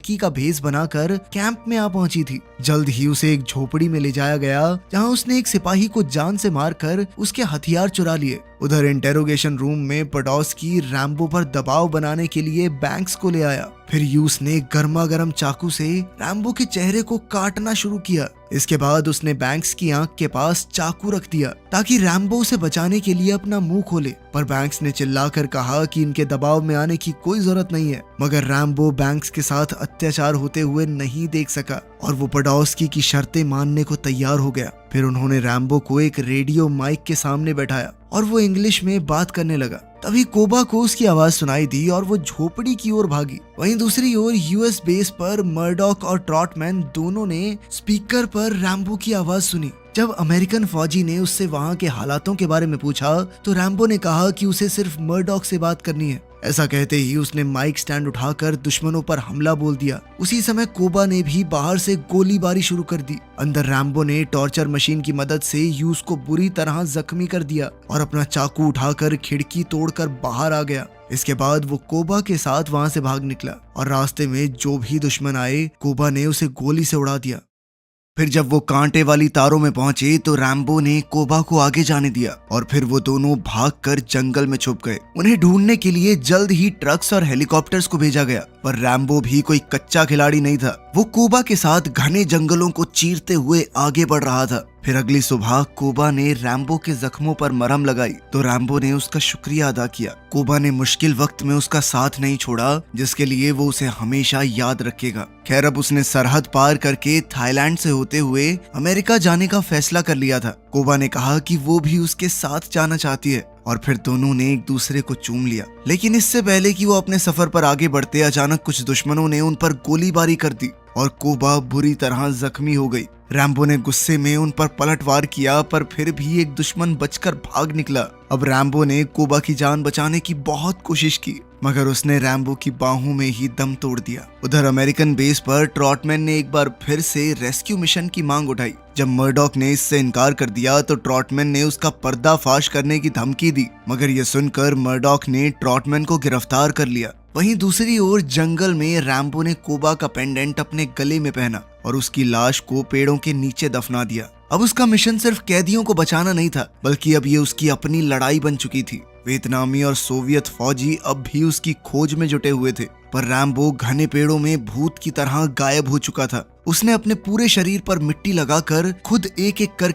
लड़की का भेष बनाकर कैंप में आ पहुंची थी। जल्द ही उसे एक झोपड़ी में ले जाया गया जहां उसने एक सिपाही को जान से मारकर उसके हथियार चुरा लिए। उधर इंटेरोगेशन रूम में पोडोल्स्की रैम्बो पर दबाव बनाने के लिए बैंक्स को ले आया। फिर यूस ने गर्मा गर्म चाकू से रैम्बो के चेहरे को काटना शुरू किया। इसके बाद उसने बैंक्स की आंख के पास चाकू रख दिया ताकि रैम्बो उसे बचाने के लिए अपना मुंह खोले, पर बैंक्स ने चिल्लाकर कहा कि इनके दबाव में आने की कोई जरूरत नहीं है। मगर रैम्बो बैंक्स के साथ अत्याचार होते हुए नहीं देख सका और वो पोडोल्स्की की शर्तें मानने को तैयार हो गया। फिर उन्होंने रैम्बो को एक रेडियो माइक के सामने बैठाया और वो इंग्लिश में बात करने लगा। तभी कोबा को उसकी आवाज सुनाई दी और वो झोपड़ी की ओर भागी। वहीं दूसरी ओर यूएस बेस पर मर्डॉक और ट्रॉटमैन दोनों ने स्पीकर पर रैम्बो की आवाज सुनी। जब अमेरिकन फौजी ने उससे वहां के हालातों के बारे में पूछा तो रैम्बो ने कहा कि उसे सिर्फ मर्डॉक से बात करनी है। ऐसा कहते ही उसने माइक स्टैंड उठाकर दुश्मनों पर हमला बोल दिया। उसी समय कोबा ने भी बाहर से गोलीबारी शुरू कर दी। अंदर रैम्बो ने टॉर्चर मशीन की मदद से यूस को बुरी तरह जख्मी कर दिया और अपना चाकू उठाकर खिड़की तोड़कर बाहर आ गया। इसके बाद वो कोबा के साथ वहां से भाग निकला और रास्ते में जो भी दुश्मन आए कोबा ने उसे गोली से उड़ा दिया। फिर जब वो कांटे वाली तारों में पहुंचे तो रैम्बो ने कोबा को आगे जाने दिया और फिर वो दोनों भागकर जंगल में छुप गए। उन्हें ढूंढने के लिए जल्द ही ट्रक्स और हेलीकॉप्टर्स को भेजा गया, पर रैम्बो भी कोई कच्चा खिलाड़ी नहीं था। वो कोबा के साथ घने जंगलों को चीरते हुए आगे बढ़ रहा था। फिर अगली सुबह कोबा ने रैम्बो के जख्मों पर मरहम लगाई तो रैम्बो ने उसका शुक्रिया अदा किया। कोबा ने मुश्किल वक्त में उसका साथ नहीं छोड़ा, जिसके लिए वो उसे हमेशा याद रखेगा। खैर अब उसने सरहद पार करके थाईलैंड से होते हुए अमेरिका जाने का फैसला कर लिया था। कोबा ने कहा कि वो भी उसके साथ जाना चाहती है और फिर दोनों ने एक दूसरे को चूम लिया। लेकिन इससे पहले कि वो अपने सफर पर आगे बढ़ते अचानक कुछ दुश्मनों ने उन पर गोलीबारी कर दी और कोबा बुरी तरह जख्मी हो गई। रैम्बो ने गुस्से में उन पर पलटवार किया, पर फिर भी एक दुश्मन बचकर भाग निकला। अब रैम्बो ने कोबा की जान बचाने की बहुत कोशिश की, मगर उसने रैम्बो की बाहों में ही दम तोड़ दिया। उधर अमेरिकन बेस पर ट्रॉटमैन ने एक बार फिर से रेस्क्यू मिशन की मांग उठाई। जब मर्डॉक ने इससे इनकार कर दिया तो ट्रॉटमैन ने उसका पर्दाफाश करने की धमकी दी, मगर यह सुनकर मर्डॉक ने ट्रॉटमैन को गिरफ्तार कर लिया। वहीं दूसरी ओर जंगल में रैम्बो ने कोबा का पेंडेंट अपने गले में पहना और उसकी लाश को पेड़ों के नीचे दफना दिया। अब उसका मिशन सिर्फ कैदियों को बचाना नहीं था, बल्कि अब ये उसकी अपनी लड़ाई बन चुकी थी। वियतनामी और सोवियत फौजी अब भी उसकी खोज में जुटे हुए थे, पर रैम्बो घने पेड़ों में भूत की तरह गायब हो चुका था। उसने अपने पूरे शरीर पर मिट्टी लगाकर खुद एक एक कर